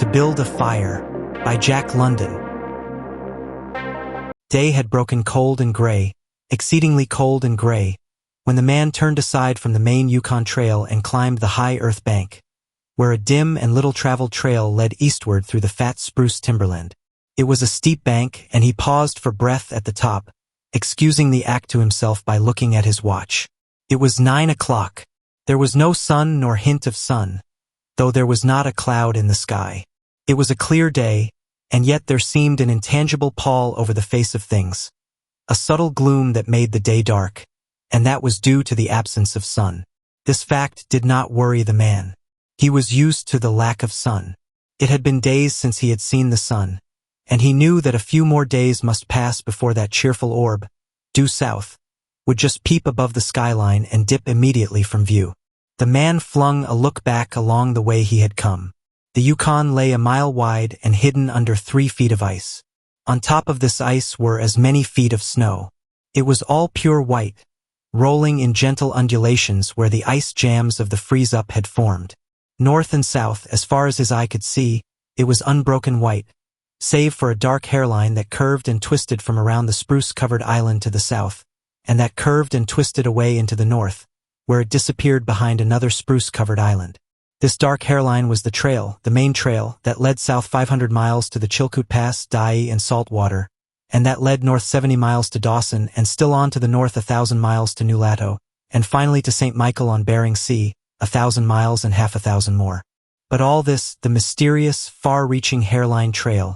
To Build a Fire by Jack London. Day had broken cold and gray, exceedingly cold and gray, when the man turned aside from the main Yukon trail and climbed the high earth bank, where a dim and little-traveled trail led eastward through the fat spruce timberland. It was a steep bank, and he paused for breath at the top, excusing the act to himself by looking at his watch. It was 9 o'clock. There was no sun nor hint of sun, though there was not a cloud in the sky. It was a clear day, and yet there seemed an intangible pall over the face of things, a subtle gloom that made the day dark, and that was due to the absence of sun. This fact did not worry the man. He was used to the lack of sun. It had been days since he had seen the sun, and he knew that a few more days must pass before that cheerful orb, due south, would just peep above the skyline and dip immediately from view. The man flung a look back along the way he had come. The Yukon lay a mile wide and hidden under 3 feet of ice. On top of this ice were as many feet of snow. It was all pure white, rolling in gentle undulations where the ice jams of the freeze-up had formed. North and south, as far as his eye could see, it was unbroken white, save for a dark hairline that curved and twisted from around the spruce-covered island to the south, and that curved and twisted away into the north, where it disappeared behind another spruce-covered island. This dark hairline was the trail, the main trail, that led south 500 miles to the Chilkoot Pass, Dyea, and Saltwater, and that led north 70 miles to Dawson and still on to the north 1,000 miles to Nulato, and finally to St. Michael on Bering Sea, 1,000 miles and half 1,000 more. But all this, the mysterious, far-reaching hairline trail,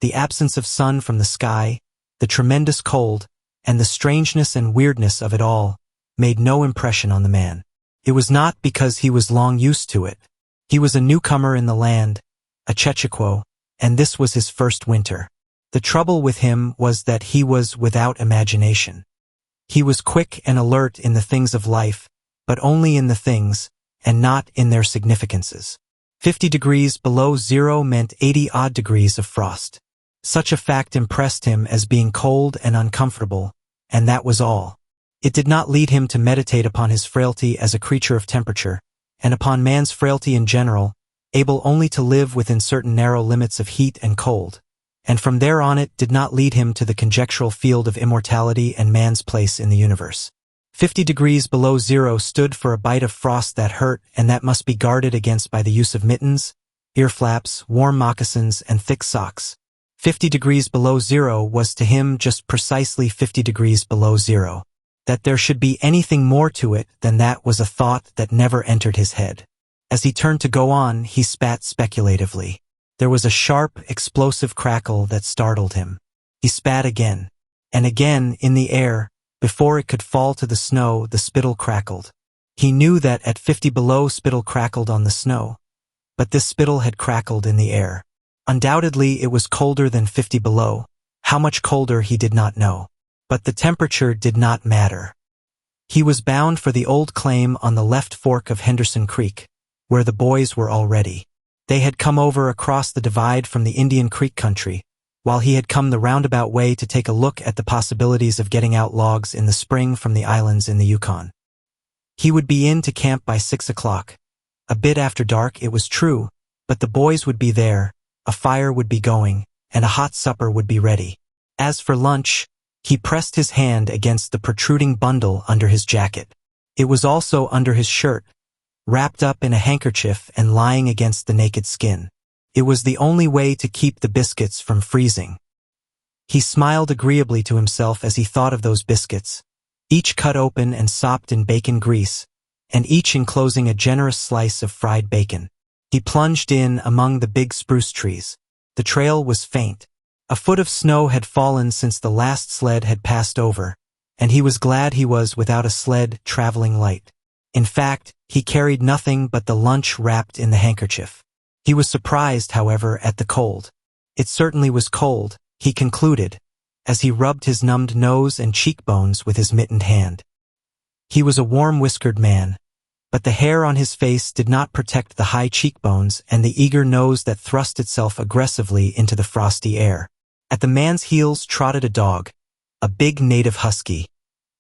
the absence of sun from the sky, the tremendous cold, and the strangeness and weirdness of it all, made no impression on the man. It was not because he was long used to it. He was a newcomer in the land, a Chechaquo, and this was his first winter. The trouble with him was that he was without imagination. He was quick and alert in the things of life, but only in the things, and not in their significances. 50 degrees below zero meant 80-odd degrees of frost. Such a fact impressed him as being cold and uncomfortable, and that was all. It did not lead him to meditate upon his frailty as a creature of temperature, and upon man's frailty in general, able only to live within certain narrow limits of heat and cold. And from there on it did not lead him to the conjectural field of immortality and man's place in the universe. 50 degrees below zero stood for a bite of frost that hurt and that must be guarded against by the use of mittens, ear flaps, warm moccasins, and thick socks. 50 degrees below zero was to him just precisely 50 degrees below zero. That there should be anything more to it than that was a thought that never entered his head. As he turned to go on, he spat speculatively. There was a sharp, explosive crackle that startled him. He spat again. And again, in the air, before it could fall to the snow, the spittle crackled. He knew that at 50 below spittle crackled on the snow. But this spittle had crackled in the air. Undoubtedly, it was colder than 50 below. How much colder he did not know. But the temperature did not matter. He was bound for the old claim on the left fork of Henderson Creek, where the boys were already. They had come over across the divide from the Indian Creek country, while he had come the roundabout way to take a look at the possibilities of getting out logs in the spring from the islands in the Yukon. He would be in to camp by 6 o'clock. A bit after dark, it was true, but the boys would be there, a fire would be going, and a hot supper would be ready. As for lunch, he pressed his hand against the protruding bundle under his jacket. It was also under his shirt, wrapped up in a handkerchief and lying against the naked skin. It was the only way to keep the biscuits from freezing. He smiled agreeably to himself as he thought of those biscuits, each cut open and sopped in bacon grease, and each enclosing a generous slice of fried bacon. He plunged in among the big spruce trees. The trail was faint. A foot of snow had fallen since the last sled had passed over, and he was glad he was without a sled traveling light. In fact, he carried nothing but the lunch wrapped in the handkerchief. He was surprised, however, at the cold. It certainly was cold, he concluded, as he rubbed his numbed nose and cheekbones with his mittened hand. He was a warm-whiskered man, but the hair on his face did not protect the high cheekbones and the eager nose that thrust itself aggressively into the frosty air. At the man's heels trotted a dog, a big native husky.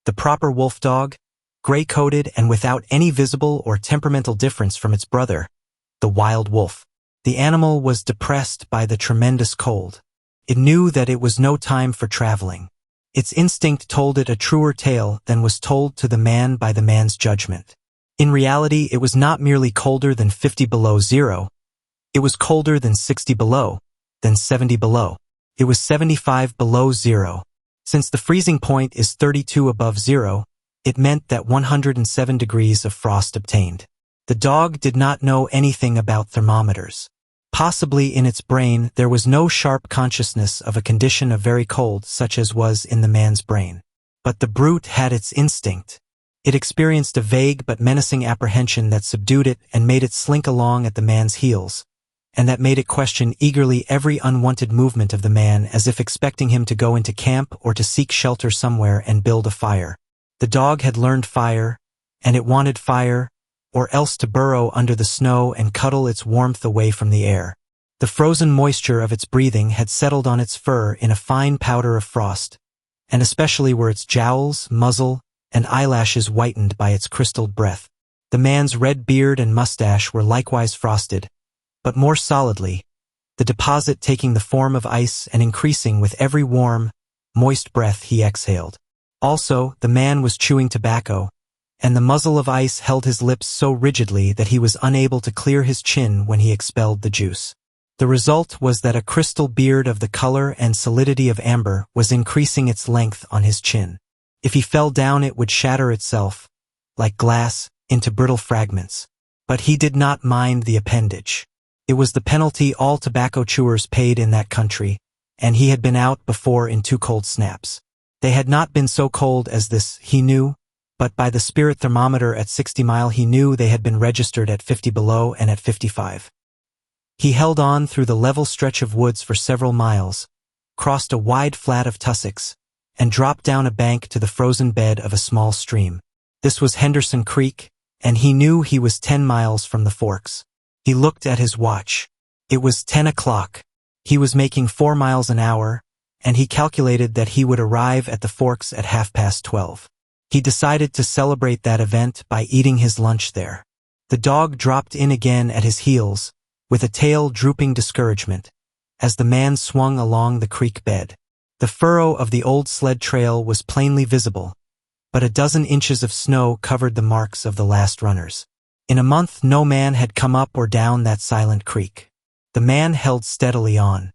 The proper wolf dog, gray-coated and without any visible or temperamental difference from its brother, the wild wolf. The animal was depressed by the tremendous cold. It knew that it was no time for traveling. Its instinct told it a truer tale than was told to the man by the man's judgment. In reality, it was not merely colder than 50 below zero. It was colder than 60 below, than 70 below. It was 75 below zero. Since the freezing point is 32 above zero, it meant that 107 degrees of frost obtained. The dog did not know anything about thermometers. Possibly in its brain there was no sharp consciousness of a condition of very cold such as was in the man's brain. But the brute had its instinct. It experienced a vague but menacing apprehension that subdued it and made it slink along at the man's heels, and that made it question eagerly every unwanted movement of the man as if expecting him to go into camp or to seek shelter somewhere and build a fire. The dog had learned fire, and it wanted fire, or else to burrow under the snow and cuddle its warmth away from the air. The frozen moisture of its breathing had settled on its fur in a fine powder of frost, and especially were its jowls, muzzle, and eyelashes whitened by its crystalled breath. The man's red beard and mustache were likewise frosted, but more solidly, the deposit taking the form of ice and increasing with every warm, moist breath he exhaled. Also, the man was chewing tobacco, and the muzzle of ice held his lips so rigidly that he was unable to clear his chin when he expelled the juice. The result was that a crystal beard of the color and solidity of amber was increasing its length on his chin. If he fell down it would shatter itself, like glass, into brittle fragments. But he did not mind the appendage. It was the penalty all tobacco chewers paid in that country, and he had been out before in 2 cold snaps. They had not been so cold as this, he knew, but by the spirit thermometer at 60 mile he knew they had been registered at 50 below and at 55. He held on through the level stretch of woods for several miles, crossed a wide flat of tussocks, and dropped down a bank to the frozen bed of a small stream. This was Henderson Creek, and he knew he was 10 miles from the forks. He looked at his watch. It was 10 o'clock. He was making 4 miles an hour, and he calculated that he would arrive at the forks at 12:30. He decided to celebrate that event by eating his lunch there. The dog dropped in again at his heels, with a tail drooping discouragement, as the man swung along the creek bed. The furrow of the old sled trail was plainly visible, but a dozen inches of snow covered the marks of the last runners. In a month no man had come up or down that silent creek. The man held steadily on.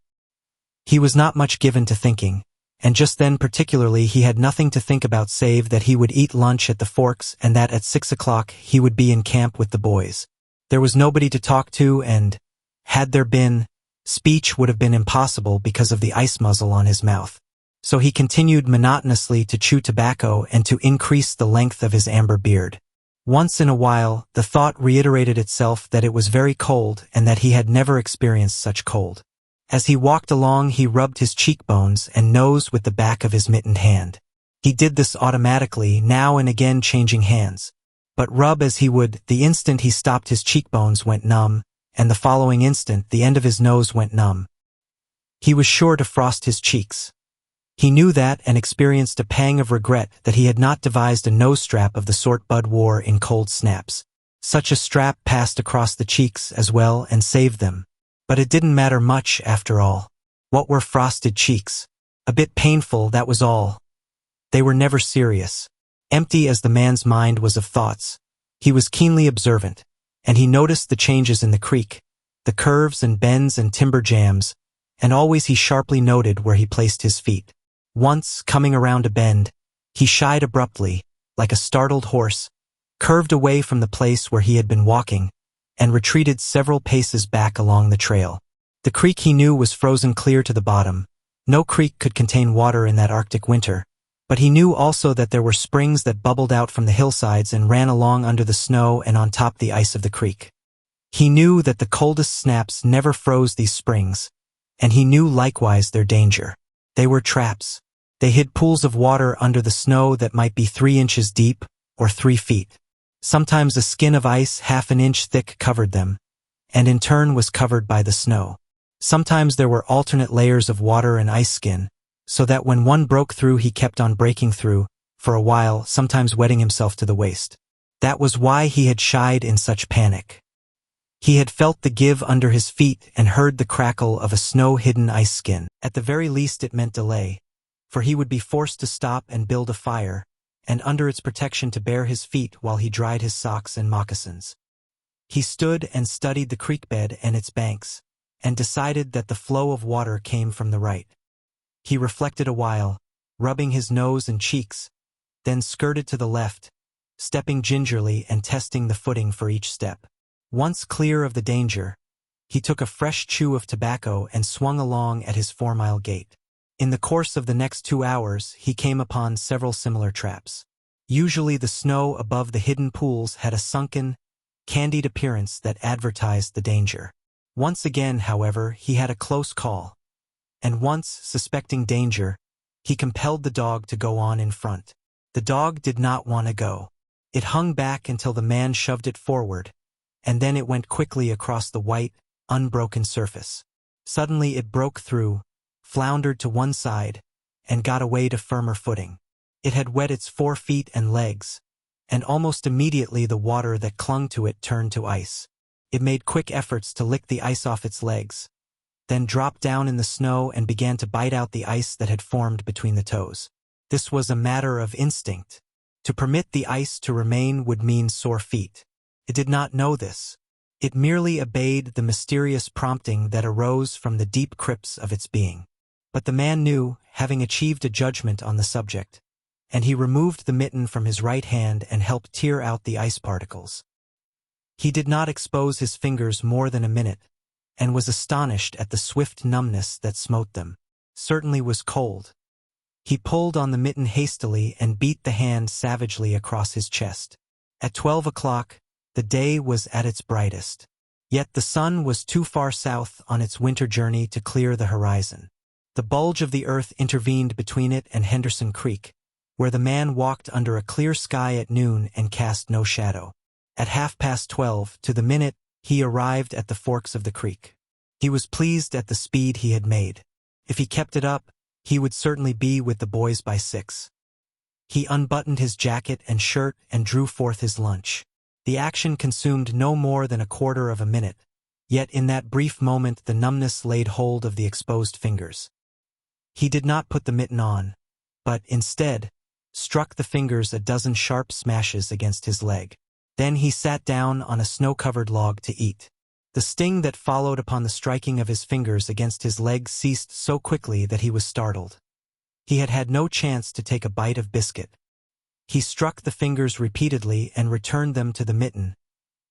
He was not much given to thinking, and just then particularly he had nothing to think about save that he would eat lunch at the forks and that at 6 o'clock he would be in camp with the boys. There was nobody to talk to and, had there been, speech would have been impossible because of the ice muzzle on his mouth. So he continued monotonously to chew tobacco and to increase the length of his amber beard. Once in a while, the thought reiterated itself that it was very cold and that he had never experienced such cold. As he walked along he rubbed his cheekbones and nose with the back of his mittened hand. He did this automatically, now and again changing hands. But rub as he would, the instant he stopped his cheekbones went numb, and the following instant the end of his nose went numb. He was sure to frost his cheeks. He knew that and experienced a pang of regret that he had not devised a nose strap of the sort Bud wore in cold snaps. Such a strap passed across the cheeks as well and saved them. But it didn't matter much after all. What were frosted cheeks? A bit painful, that was all. They were never serious. Empty as the man's mind was of thoughts, he was keenly observant, and he noticed the changes in the creek, the curves and bends and timber jams, and always he sharply noted where he placed his feet. Once, coming around a bend, he shied abruptly, like a startled horse, curved away from the place where he had been walking, and retreated several paces back along the trail. The creek he knew was frozen clear to the bottom. No creek could contain water in that Arctic winter, but he knew also that there were springs that bubbled out from the hillsides and ran along under the snow and on top the ice of the creek. He knew that the coldest snaps never froze these springs, and he knew likewise their danger. They were traps. They hid pools of water under the snow that might be 3 inches deep or 3 feet. Sometimes a skin of ice half an inch thick covered them, and in turn was covered by the snow. Sometimes there were alternate layers of water and ice skin, so that when one broke through he kept on breaking through, for a while, sometimes wetting himself to the waist. That was why he had shied in such panic. He had felt the give under his feet and heard the crackle of a snow-hidden ice skin. At the very least it meant delay, for he would be forced to stop and build a fire, and under its protection to bare his feet while he dried his socks and moccasins. He stood and studied the creek bed and its banks, and decided that the flow of water came from the right. He reflected a while, rubbing his nose and cheeks, then skirted to the left, stepping gingerly and testing the footing for each step. Once clear of the danger, he took a fresh chew of tobacco and swung along at his 4-mile gait. In the course of the next 2 hours, he came upon several similar traps. Usually the snow above the hidden pools had a sunken, candied appearance that advertised the danger. Once again, however, he had a close call, and once, suspecting danger, he compelled the dog to go on in front. The dog did not want to go. It hung back until the man shoved it forward, and then it went quickly across the white, unbroken surface. Suddenly it broke through, floundered to one side, and got away to firmer footing. It had wet its 4 feet and legs, and almost immediately the water that clung to it turned to ice. It made quick efforts to lick the ice off its legs, then dropped down in the snow and began to bite out the ice that had formed between the toes. This was a matter of instinct. To permit the ice to remain would mean sore feet. It did not know this. It merely obeyed the mysterious prompting that arose from the deep crypts of its being. But the man knew, having achieved a judgment on the subject, and he removed the mitten from his right hand and helped tear out the ice particles. He did not expose his fingers more than a minute, and was astonished at the swift numbness that smote them. Certainly was cold. He pulled on the mitten hastily and beat the hand savagely across his chest. At 12 o'clock, the day was at its brightest. Yet the sun was too far south on its winter journey to clear the horizon. The bulge of the earth intervened between it and Henderson Creek, where the man walked under a clear sky at noon and cast no shadow. At 12:30, to the minute, he arrived at the forks of the creek. He was pleased at the speed he had made. If he kept it up, he would certainly be with the boys by 6. He unbuttoned his jacket and shirt and drew forth his lunch. The action consumed no more than a quarter of a minute, yet in that brief moment the numbness laid hold of the exposed fingers. He did not put the mitten on, but, instead, struck the fingers a dozen sharp smashes against his leg. Then he sat down on a snow-covered log to eat. The sting that followed upon the striking of his fingers against his leg ceased so quickly that he was startled. He had had no chance to take a bite of biscuit. He struck the fingers repeatedly and returned them to the mitten,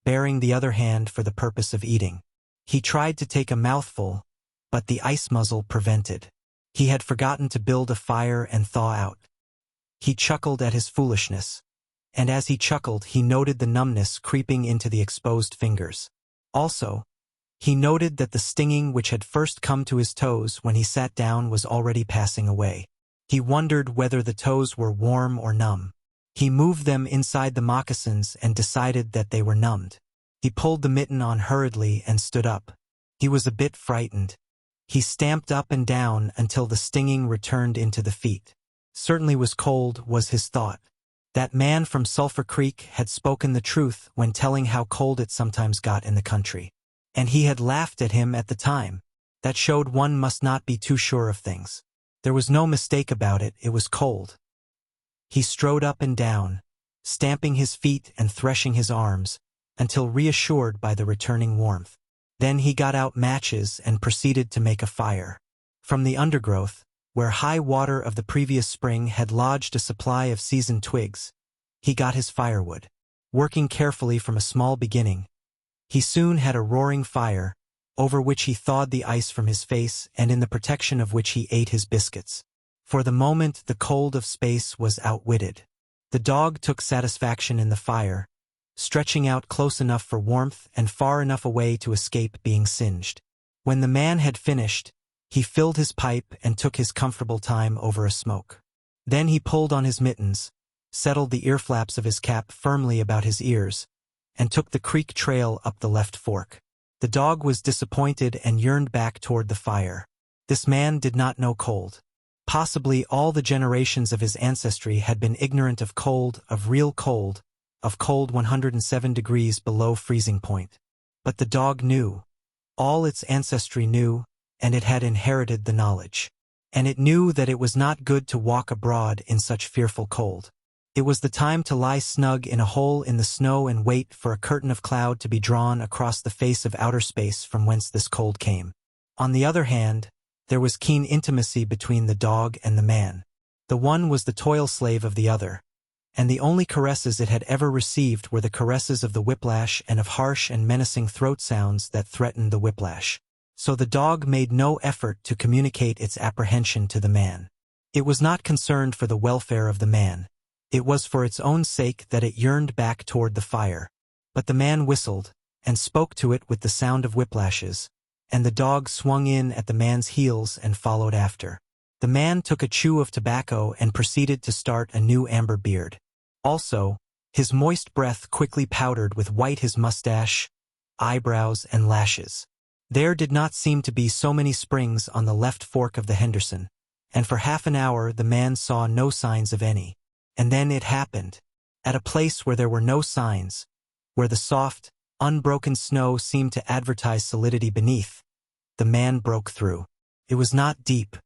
baring the other hand for the purpose of eating. He tried to take a mouthful, but the ice muzzle prevented. He had forgotten to build a fire and thaw out. He chuckled at his foolishness, and as he chuckled he noted the numbness creeping into the exposed fingers. Also, he noted that the stinging which had first come to his toes when he sat down was already passing away. He wondered whether the toes were warm or numb. He moved them inside the moccasins and decided that they were numbed. He pulled the mitten on hurriedly and stood up. He was a bit frightened. He stamped up and down until the stinging returned into the feet. Certainly was cold, was his thought. That man from Sulphur Creek had spoken the truth when telling how cold it sometimes got in the country. And he had laughed at him at the time. That showed one must not be too sure of things. There was no mistake about it, it was cold. He strode up and down, stamping his feet and threshing his arms, until reassured by the returning warmth. Then he got out matches and proceeded to make a fire. From the undergrowth, where high water of the previous spring had lodged a supply of seasoned twigs, he got his firewood. Working carefully from a small beginning, he soon had a roaring fire, over which he thawed the ice from his face and in the protection of which he ate his biscuits. For the moment the cold of space was outwitted. The dog took satisfaction in the fire, stretching out close enough for warmth and far enough away to escape being singed. When the man had finished, he filled his pipe and took his comfortable time over a smoke. Then he pulled on his mittens, settled the ear flaps of his cap firmly about his ears, and took the creek trail up the left fork. The dog was disappointed and yearned back toward the fire. This man did not know cold. Possibly all the generations of his ancestry had been ignorant of cold, of real cold, of cold 107 degrees below freezing point. But the dog knew. All its ancestry knew, and it had inherited the knowledge. And it knew that it was not good to walk abroad in such fearful cold. It was the time to lie snug in a hole in the snow and wait for a curtain of cloud to be drawn across the face of outer space from whence this cold came. On the other hand, there was keen intimacy between the dog and the man. The one was the toil slave of the other, and the only caresses it had ever received were the caresses of the whiplash and of harsh and menacing throat sounds that threatened the whiplash. So the dog made no effort to communicate its apprehension to the man. It was not concerned for the welfare of the man. It was for its own sake that it yearned back toward the fire. But the man whistled, and spoke to it with the sound of whiplashes, and the dog swung in at the man's heels and followed after. The man took a chew of tobacco and proceeded to start a new amber beard. Also, his moist breath quickly powdered with white his mustache, eyebrows, and lashes. There did not seem to be so many springs on the left fork of the Henderson, and for half an hour the man saw no signs of any. And then it happened. At a place where there were no signs, where the soft, unbroken snow seemed to advertise solidity beneath, the man broke through. It was not deep.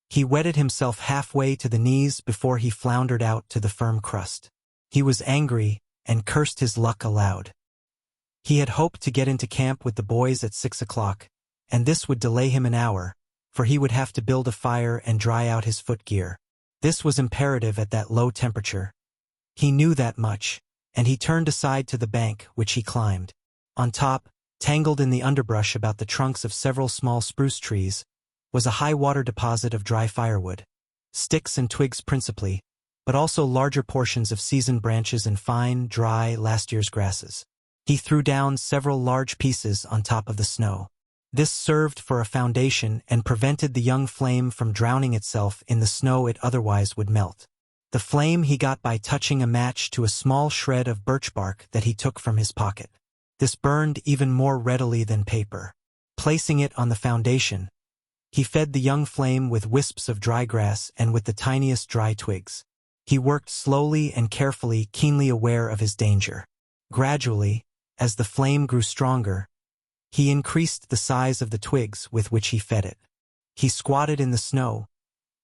He wetted himself halfway to the knees before he floundered out to the firm crust. He was angry and cursed his luck aloud. He had hoped to get into camp with the boys at 6 o'clock, and this would delay him an hour, for he would have to build a fire and dry out his footgear. This was imperative at that low temperature. He knew that much, and he turned aside to the bank, which he climbed. On top, tangled in the underbrush about the trunks of several small spruce trees, was a high-water deposit of dry firewood. Sticks and twigs principally, but also larger portions of seasoned branches and fine, dry, last year's grasses. He threw down several large pieces on top of the snow. This served for a foundation and prevented the young flame from drowning itself in the snow it otherwise would melt. The flame he got by touching a match to a small shred of birch bark that he took from his pocket. This burned even more readily than paper. Placing it on the foundation, he fed the young flame with wisps of dry grass and with the tiniest dry twigs. He worked slowly and carefully, keenly aware of his danger. Gradually, as the flame grew stronger, he increased the size of the twigs with which he fed it. He squatted in the snow,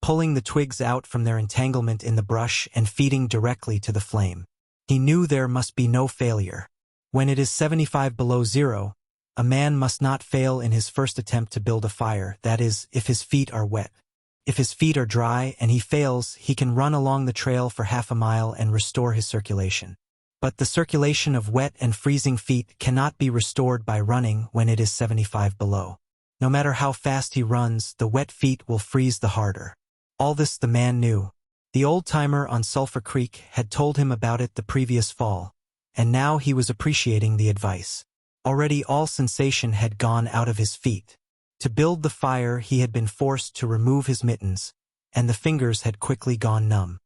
pulling the twigs out from their entanglement in the brush and feeding directly to the flame. He knew there must be no failure. When it is 75 below zero, a man must not fail in his first attempt to build a fire, that is, if his feet are wet. If his feet are dry and he fails, he can run along the trail for half a mile and restore his circulation. But the circulation of wet and freezing feet cannot be restored by running when it is 75 below. No matter how fast he runs, the wet feet will freeze the harder. All this the man knew. The old-timer on Sulphur Creek had told him about it the previous fall, and now he was appreciating the advice. Already all sensation had gone out of his feet. To build the fire he had been forced to remove his mittens, and the fingers had quickly gone numb.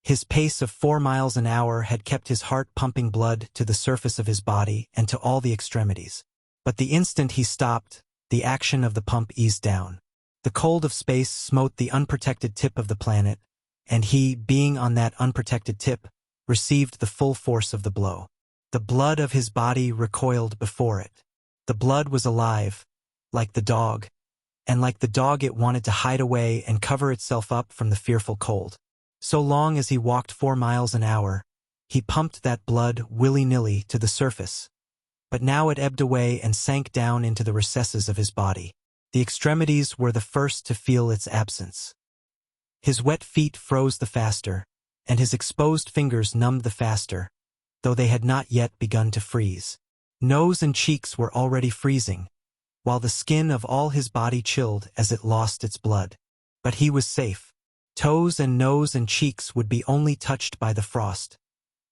His pace of 4 miles an hour had kept his heart pumping blood to the surface of his body and to all the extremities. But the instant he stopped, the action of the pump eased down. The cold of space smote the unprotected tip of the planet, and he, being on that unprotected tip, received the full force of the blow. The blood of his body recoiled before it. The blood was alive, like the dog, and like the dog it wanted to hide away and cover itself up from the fearful cold. So long as he walked 4 miles an hour, he pumped that blood willy-nilly to the surface. But now it ebbed away and sank down into the recesses of his body. The extremities were the first to feel its absence. His wet feet froze the faster, and his exposed fingers numbed the faster, though they had not yet begun to freeze. Nose and cheeks were already freezing, while the skin of all his body chilled as it lost its blood. But he was safe. Toes and nose and cheeks would be only touched by the frost,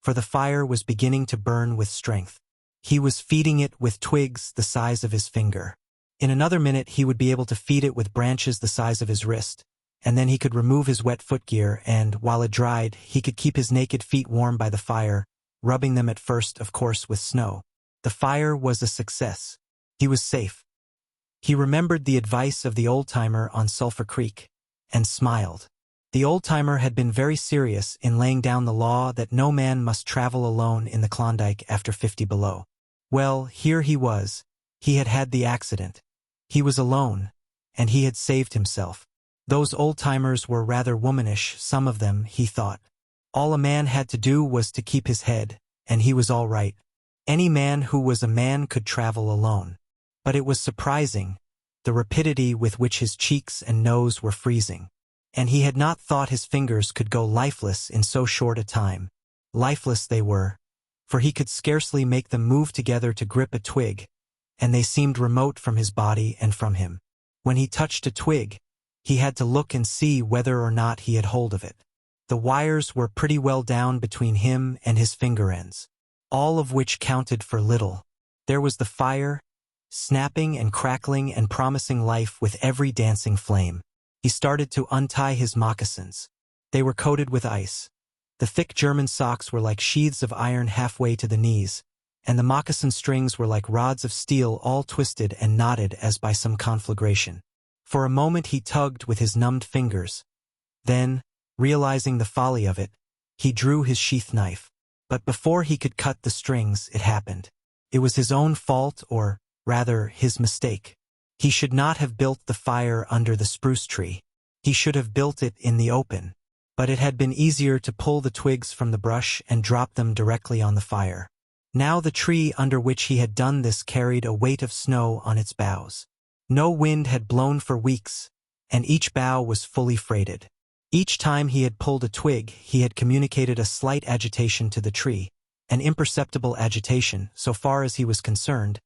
for the fire was beginning to burn with strength. He was feeding it with twigs the size of his finger. In another minute he would be able to feed it with branches the size of his wrist, and then he could remove his wet footgear and, while it dried, he could keep his naked feet warm by the fire, rubbing them at first, of course, with snow. The fire was a success. He was safe. He remembered the advice of the old-timer on Sulphur Creek, and smiled. The old-timer had been very serious in laying down the law that no man must travel alone in the Klondike after 50 below. Well, here he was, He had had the accident. He was alone, and he had saved himself. Those old-timers were rather womanish, some of them, he thought. All a man had to do was to keep his head, and he was all right. Any man who was a man could travel alone. But it was surprising, the rapidity with which his cheeks and nose were freezing. And he had not thought his fingers could go lifeless in so short a time. Lifeless they were, for he could scarcely make them move together to grip a twig, and they seemed remote from his body and from him. When he touched a twig, he had to look and see whether or not he had hold of it. The wires were pretty well down between him and his finger ends, all of which counted for little. There was the fire, snapping and crackling and promising life with every dancing flame. He started to untie his moccasins. They were coated with ice. The thick German socks were like sheaths of iron halfway to the knees, and the moccasin strings were like rods of steel all twisted and knotted as by some conflagration. For a moment he tugged with his numbed fingers. Then, realizing the folly of it, he drew his sheath knife. But before he could cut the strings, it happened. It was his own fault, or, rather, his mistake. He should not have built the fire under the spruce tree. He should have built it in the open. But it had been easier to pull the twigs from the brush and drop them directly on the fire. Now the tree under which he had done this carried a weight of snow on its boughs. No wind had blown for weeks, and each bough was fully freighted. Each time he had pulled a twig, he had communicated a slight agitation to the tree, an imperceptible agitation, so far as he was concerned,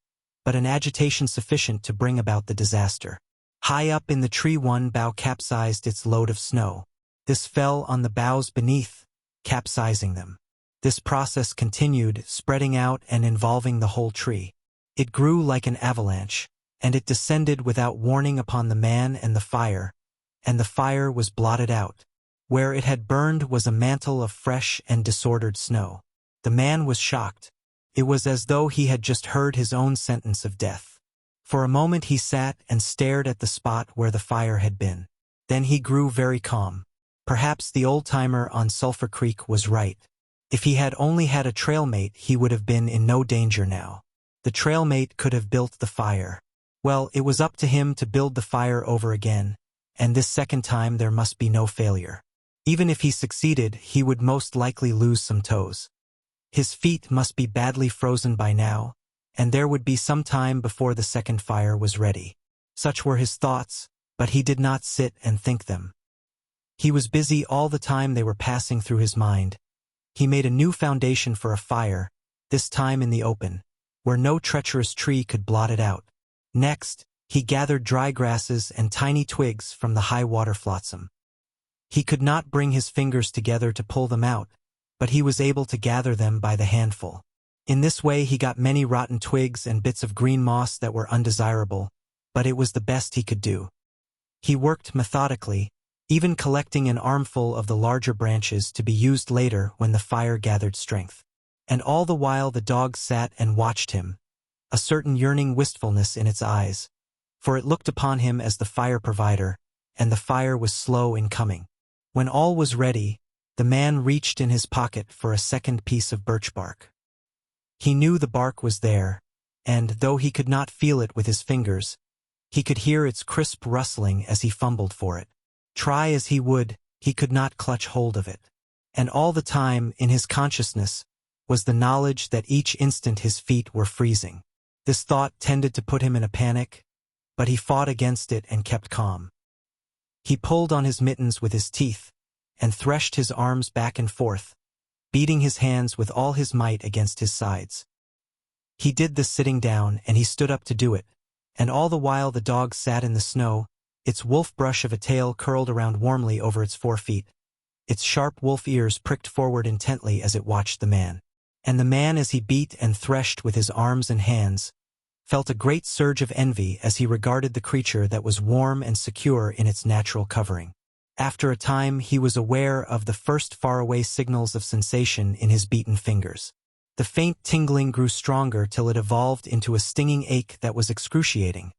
but an agitation sufficient to bring about the disaster. High up in the tree one bough capsized its load of snow. This fell on the boughs beneath, capsizing them. This process continued, spreading out and involving the whole tree. It grew like an avalanche, and it descended without warning upon the man and the fire was blotted out. Where it had burned was a mantle of fresh and disordered snow. The man was shocked. It was as though he had just heard his own sentence of death. For a moment he sat and stared at the spot where the fire had been. Then he grew very calm. Perhaps the old-timer on Sulphur Creek was right. If he had only had a trailmate, he would have been in no danger now. The trailmate could have built the fire. Well, it was up to him to build the fire over again, and this second time there must be no failure. Even if he succeeded, he would most likely lose some toes. His feet must be badly frozen by now, and there would be some time before the second fire was ready. Such were his thoughts, but he did not sit and think them. He was busy all the time they were passing through his mind. He made a new foundation for a fire, this time in the open, where no treacherous tree could blot it out. Next, he gathered dry grasses and tiny twigs from the high water flotsam. He could not bring his fingers together to pull them out, but he was able to gather them by the handful. In this way he got many rotten twigs and bits of green moss that were undesirable, but it was the best he could do. He worked methodically, even collecting an armful of the larger branches to be used later when the fire gathered strength. And all the while the dog sat and watched him, a certain yearning wistfulness in its eyes, for it looked upon him as the fire provider, and the fire was slow in coming. When all was ready, the man reached in his pocket for a second piece of birch bark. He knew the bark was there, and, though he could not feel it with his fingers, he could hear its crisp rustling as he fumbled for it. Try as he would, he could not clutch hold of it. And all the time, in his consciousness, was the knowledge that each instant his feet were freezing. This thought tended to put him in a panic, but he fought against it and kept calm. He pulled on his mittens with his teeth, and threshed his arms back and forth, beating his hands with all his might against his sides. He did this sitting down, and he stood up to do it, and all the while the dog sat in the snow, its wolf brush of a tail curled around warmly over its 4 feet. Its sharp wolf ears pricked forward intently as it watched the man. And the man, as he beat and threshed with his arms and hands, felt a great surge of envy as he regarded the creature that was warm and secure in its natural covering. After a time he was aware of the first faraway signals of sensation in his beaten fingers. The faint tingling grew stronger till it evolved into a stinging ache that was excruciating,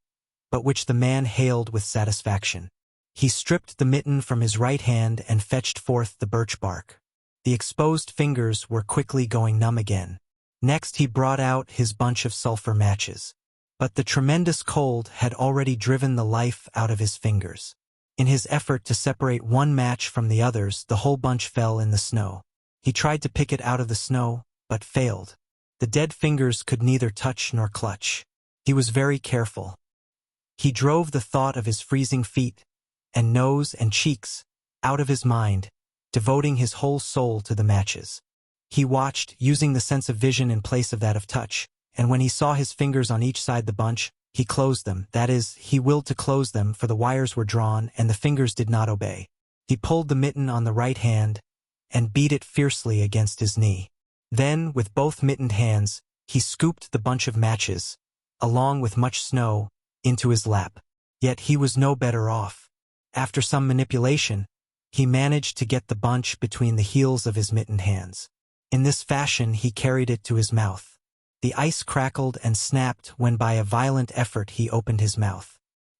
but which the man hailed with satisfaction. He stripped the mitten from his right hand and fetched forth the birch bark. The exposed fingers were quickly going numb again. Next he brought out his bunch of sulphur matches. But the tremendous cold had already driven the life out of his fingers. In his effort to separate one match from the others, the whole bunch fell in the snow. He tried to pick it out of the snow, but failed. The dead fingers could neither touch nor clutch. He was very careful. He drove the thought of his freezing feet, and nose and cheeks, out of his mind, devoting his whole soul to the matches. He watched, using the sense of vision in place of that of touch, and when he saw his fingers on each side the bunch, he closed them. That is, he willed to close them, for the wires were drawn and the fingers did not obey. He pulled the mitten on the right hand and beat it fiercely against his knee. Then, with both mittened hands, he scooped the bunch of matches, along with much snow, into his lap. Yet he was no better off. After some manipulation, he managed to get the bunch between the heels of his mittened hands. In this fashion he carried it to his mouth. The ice crackled and snapped when by a violent effort he opened his mouth.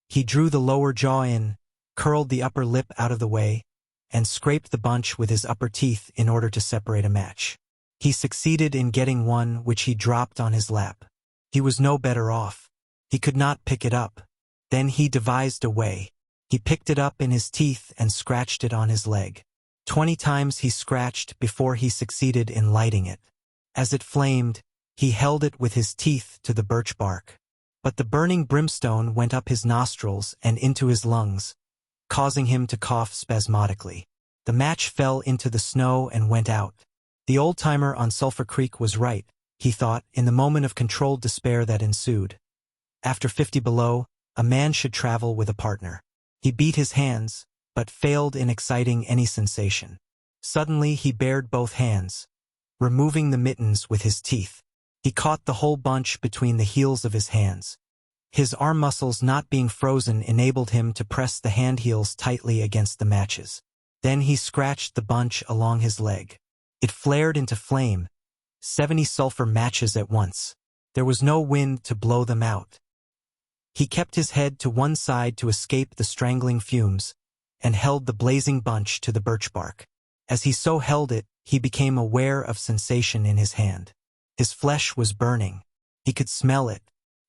He drew the lower jaw in, curled the upper lip out of the way, and scraped the bunch with his upper teeth in order to separate a match. He succeeded in getting one which he dropped on his lap. He was no better off. He could not pick it up. Then he devised a way. He picked it up in his teeth and scratched it on his leg. 20 times he scratched before he succeeded in lighting it. As it flamed, he held it with his teeth to the birch bark. But the burning brimstone went up his nostrils and into his lungs, causing him to cough spasmodically. The match fell into the snow and went out. The old-timer on Sulphur Creek was right, he thought, in the moment of controlled despair that ensued. After 50 below, a man should travel with a partner. He beat his hands, but failed in exciting any sensation. Suddenly he bared both hands, removing the mittens with his teeth. He caught the whole bunch between the heels of his hands. His arm muscles not being frozen enabled him to press the hand heels tightly against the matches. Then he scratched the bunch along his leg. It flared into flame, 70 sulphur matches at once. There was no wind to blow them out. He kept his head to one side to escape the strangling fumes, and held the blazing bunch to the birch bark. As he so held it, he became aware of sensation in his hand. His flesh was burning. He could smell it.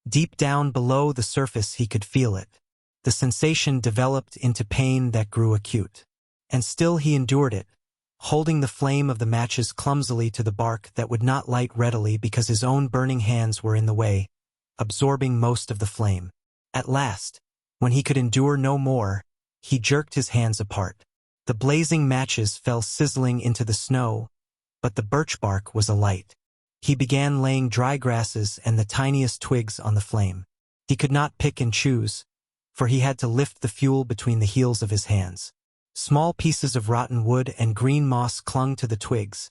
Deep down below the surface he could feel it. The sensation developed into pain that grew acute. And still he endured it, holding the flame of the matches clumsily to the bark that would not light readily because his own burning hands were in the way, absorbing most of the flame. At last, when he could endure no more, he jerked his hands apart. The blazing matches fell sizzling into the snow, but the birch bark was alight. He began laying dry grasses and the tiniest twigs on the flame. He could not pick and choose, for he had to lift the fuel between the heels of his hands. Small pieces of rotten wood and green moss clung to the twigs,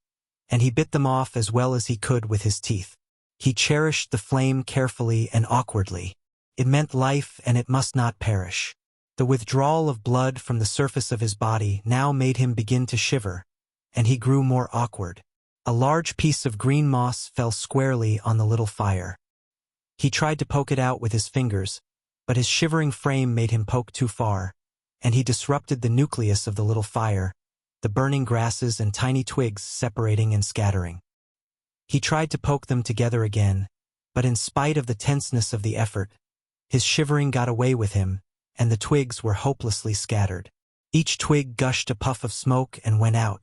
and he bit them off as well as he could with his teeth. He cherished the flame carefully and awkwardly. It meant life and it must not perish. The withdrawal of blood from the surface of his body now made him begin to shiver, and he grew more awkward. A large piece of green moss fell squarely on the little fire. He tried to poke it out with his fingers, but his shivering frame made him poke too far, and he disrupted the nucleus of the little fire, the burning grasses and tiny twigs separating and scattering. He tried to poke them together again, but in spite of the tenseness of the effort, his shivering got away with him, and the twigs were hopelessly scattered. Each twig gushed a puff of smoke and went out.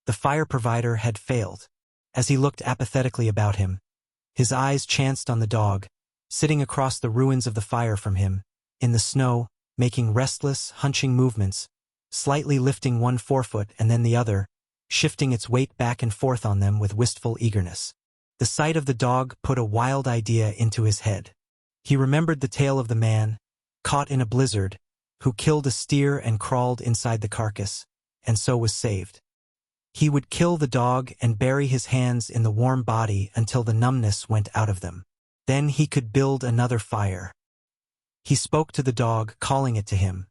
The fire provider had failed. As he looked apathetically about him, his eyes chanced on the dog, sitting across the ruins of the fire from him, in the snow, making restless, hunching movements, slightly lifting one forefoot and then the other, shifting its weight back and forth on them with wistful eagerness. The sight of the dog put a wild idea into his head. He remembered the tale of the man, caught in a blizzard, who killed a steer and crawled inside the carcass, and so was saved. He would kill the dog and bury his hands in the warm body until the numbness went out of them. Then he could build another fire. He spoke to the dog, calling it to him.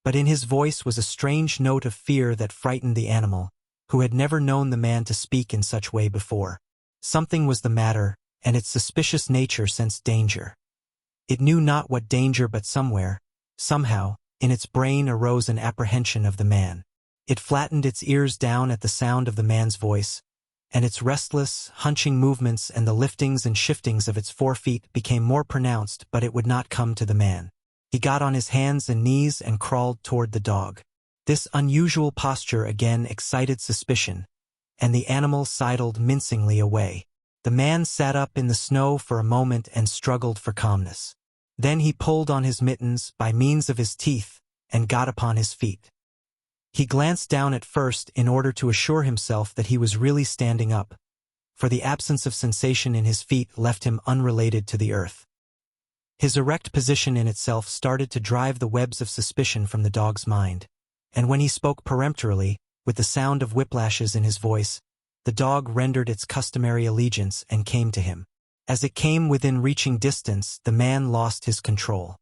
But in his voice was a strange note of fear that frightened the animal, who had never known the man to speak in such way before. Something was the matter, and its suspicious nature sensed danger. It knew not what danger, but somewhere, somehow, in its brain arose an apprehension of the man. It flattened its ears down at the sound of the man's voice, and its restless, hunching movements and the liftings and shiftings of its 4 feet became more pronounced, but it would not come to the man. He got on his hands and knees and crawled toward the dog. This unusual posture again excited suspicion, and the animal sidled mincingly away. The man sat up in the snow for a moment and struggled for calmness. Then he pulled on his mittens by means of his teeth and got upon his feet. He glanced down at first in order to assure himself that he was really standing up, for the absence of sensation in his feet left him unrelated to the earth. His erect position in itself started to drive the webs of suspicion from the dog's mind, and when he spoke peremptorily, with the sound of whiplashes in his voice, the dog rendered its customary allegiance and came to him. As it came within reaching distance, the man lost his control.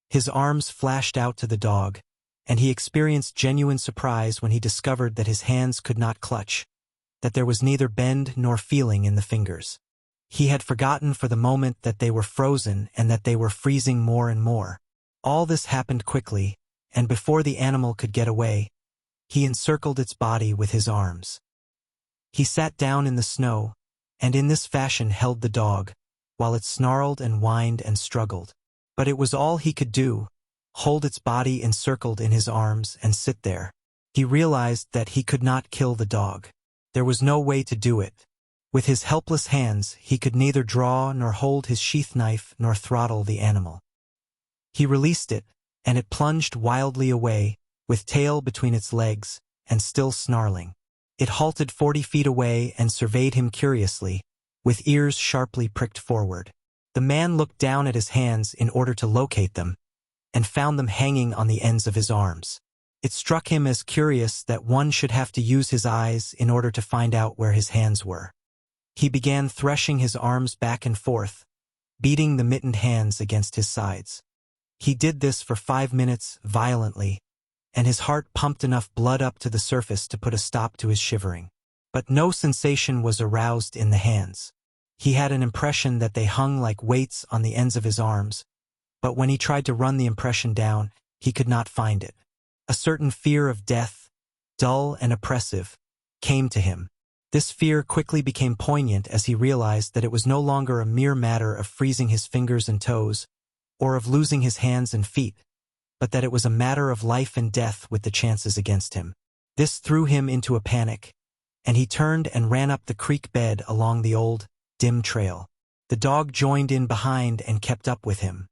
His arms flashed out to the dog, and he experienced genuine surprise when he discovered that his hands could not clutch, that there was neither bend nor feeling in the fingers. He had forgotten for the moment that they were frozen and that they were freezing more and more. All this happened quickly, and before the animal could get away, he encircled its body with his arms. He sat down in the snow, and in this fashion held the dog, while it snarled and whined and struggled. But it was all he could do, hold its body encircled in his arms and sit there. He realized that he could not kill the dog. There was no way to do it. With his helpless hands, he could neither draw nor hold his sheath knife nor throttle the animal. He released it, and it plunged wildly away, with tail between its legs, and still snarling. It halted 40 feet away and surveyed him curiously, with ears sharply pricked forward. The man looked down at his hands in order to locate them, and found them hanging on the ends of his arms. It struck him as curious that one should have to use his eyes in order to find out where his hands were. He began threshing his arms back and forth, beating the mittened hands against his sides. He did this for 5 minutes violently, and his heart pumped enough blood up to the surface to put a stop to his shivering. But no sensation was aroused in the hands. He had an impression that they hung like weights on the ends of his arms, but when he tried to run the impression down, he could not find it. A certain fear of death, dull and oppressive, came to him. This fear quickly became poignant as he realized that it was no longer a mere matter of freezing his fingers and toes, or of losing his hands and feet, but that it was a matter of life and death with the chances against him. This threw him into a panic, and he turned and ran up the creek bed along the old, dim trail. The dog joined in behind and kept up with him.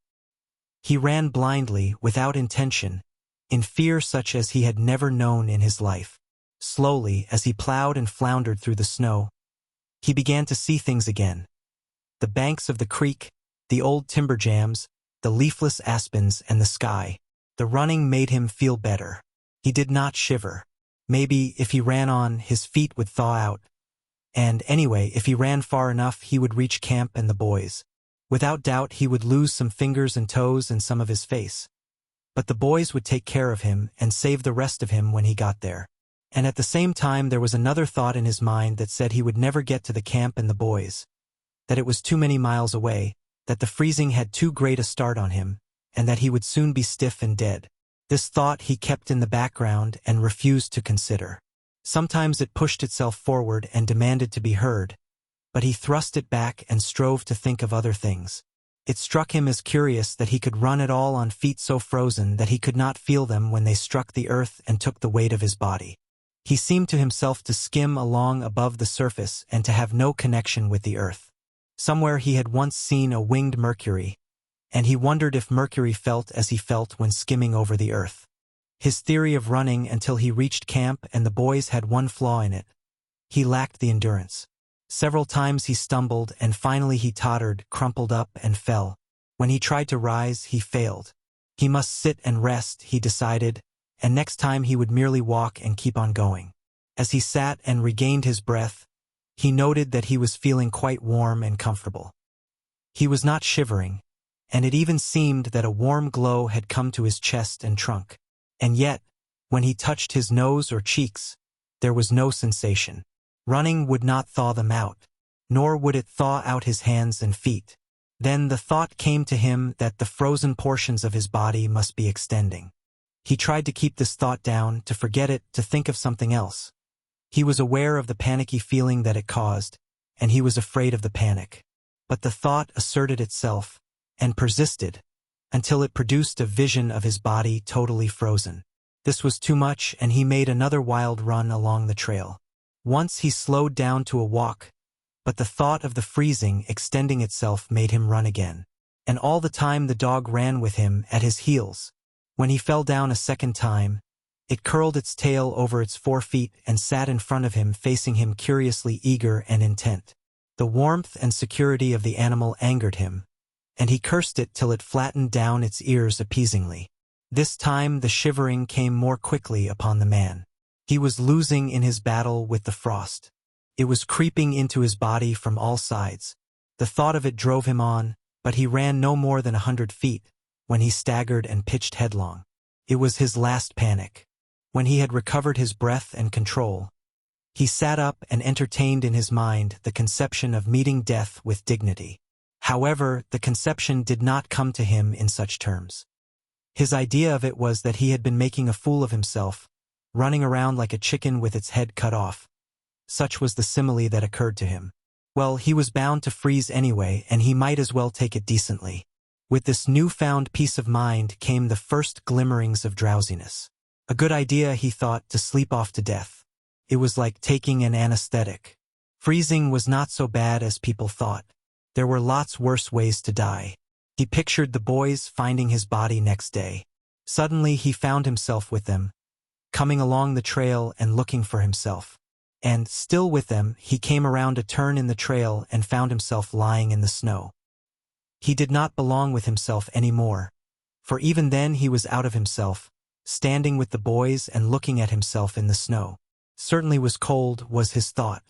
He ran blindly, without intention, in fear such as he had never known in his life. Slowly, as he plowed and floundered through the snow, he began to see things again. The banks of the creek, the old timber jams, the leafless aspens and the sky. The running made him feel better. He did not shiver. Maybe, if he ran on, his feet would thaw out. And anyway, if he ran far enough, he would reach camp and the boys. Without doubt, he would lose some fingers and toes and some of his face. But the boys would take care of him and save the rest of him when he got there. And at the same time, there was another thought in his mind that said he would never get to the camp and the boys, that it was too many miles away, that the freezing had too great a start on him, and that he would soon be stiff and dead. This thought he kept in the background and refused to consider. Sometimes it pushed itself forward and demanded to be heard, but he thrust it back and strove to think of other things. It struck him as curious that he could run at all on feet so frozen that he could not feel them when they struck the earth and took the weight of his body. He seemed to himself to skim along above the surface and to have no connection with the earth. Somewhere he had once seen a winged Mercury, and he wondered if Mercury felt as he felt when skimming over the earth. His theory of running until he reached camp and the boys had one flaw in it. He lacked the endurance. Several times he stumbled and finally he tottered, crumpled up and fell. When he tried to rise, he failed. He must sit and rest, he decided, and next time he would merely walk and keep on going. As he sat and regained his breath, he noted that he was feeling quite warm and comfortable. He was not shivering, and it even seemed that a warm glow had come to his chest and trunk. And yet, when he touched his nose or cheeks, there was no sensation. Running would not thaw them out, nor would it thaw out his hands and feet. Then the thought came to him that the frozen portions of his body must be extending. He tried to keep this thought down, to forget it, to think of something else. He was aware of the panicky feeling that it caused, and he was afraid of the panic. But the thought asserted itself, and persisted, until it produced a vision of his body totally frozen. This was too much, and he made another wild run along the trail. Once he slowed down to a walk, but the thought of the freezing extending itself made him run again. And all the time the dog ran with him at his heels. When he fell down a second time, it curled its tail over its 4 feet and sat in front of him, facing him curiously eager and intent. The warmth and security of the animal angered him, and he cursed it till it flattened down its ears appeasingly. This time the shivering came more quickly upon the man. He was losing in his battle with the frost. It was creeping into his body from all sides. The thought of it drove him on, but he ran no more than 100 feet, when he staggered and pitched headlong. It was his last panic. When he had recovered his breath and control, he sat up and entertained in his mind the conception of meeting death with dignity. However, the conception did not come to him in such terms. His idea of it was that he had been making a fool of himself, running around like a chicken with its head cut off. Such was the simile that occurred to him. Well, he was bound to freeze anyway, and he might as well take it decently. With this newfound peace of mind came the first glimmerings of drowsiness. A good idea, he thought, to sleep off to death. It was like taking an anesthetic. Freezing was not so bad as people thought. There were lots worse ways to die. He pictured the boys finding his body next day. Suddenly he found himself with them, coming along the trail and looking for himself. And, still with them, he came around a turn in the trail and found himself lying in the snow. He did not belong with himself any more, for even then he was out of himself, standing with the boys and looking at himself in the snow. Certainly was cold, was his thought.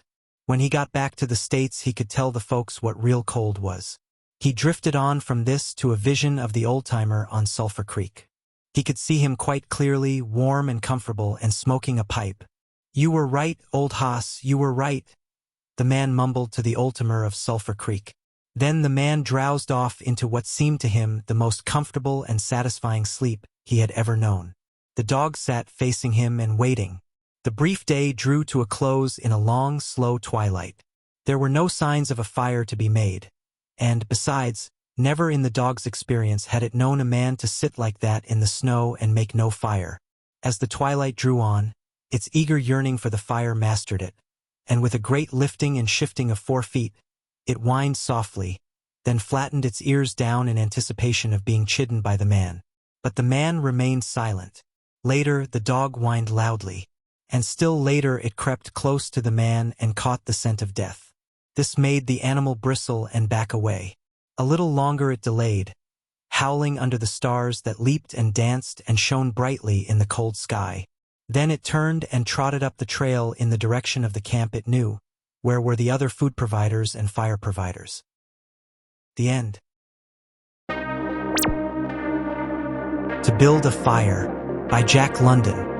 When he got back to the States he could tell the folks what real cold was. He drifted on from this to a vision of the old-timer on Sulphur Creek. He could see him quite clearly, warm and comfortable and smoking a pipe. "You were right, old hoss, you were right," the man mumbled to the old-timer of Sulphur Creek. Then the man drowsed off into what seemed to him the most comfortable and satisfying sleep he had ever known. The dog sat facing him and waiting. The brief day drew to a close in a long, slow twilight. There were no signs of a fire to be made, and, besides, never in the dog's experience had it known a man to sit like that in the snow and make no fire. As the twilight drew on, its eager yearning for the fire mastered it, and with a great lifting and shifting of 4 feet, it whined softly, then flattened its ears down in anticipation of being chidden by the man. But the man remained silent. Later, the dog whined loudly, and still later it crept close to the man and caught the scent of death. This made the animal bristle and back away. A little longer it delayed, howling under the stars that leaped and danced and shone brightly in the cold sky. Then it turned and trotted up the trail in the direction of the camp it knew, where were the other food providers and fire providers. The end. To Build a Fire, by Jack London.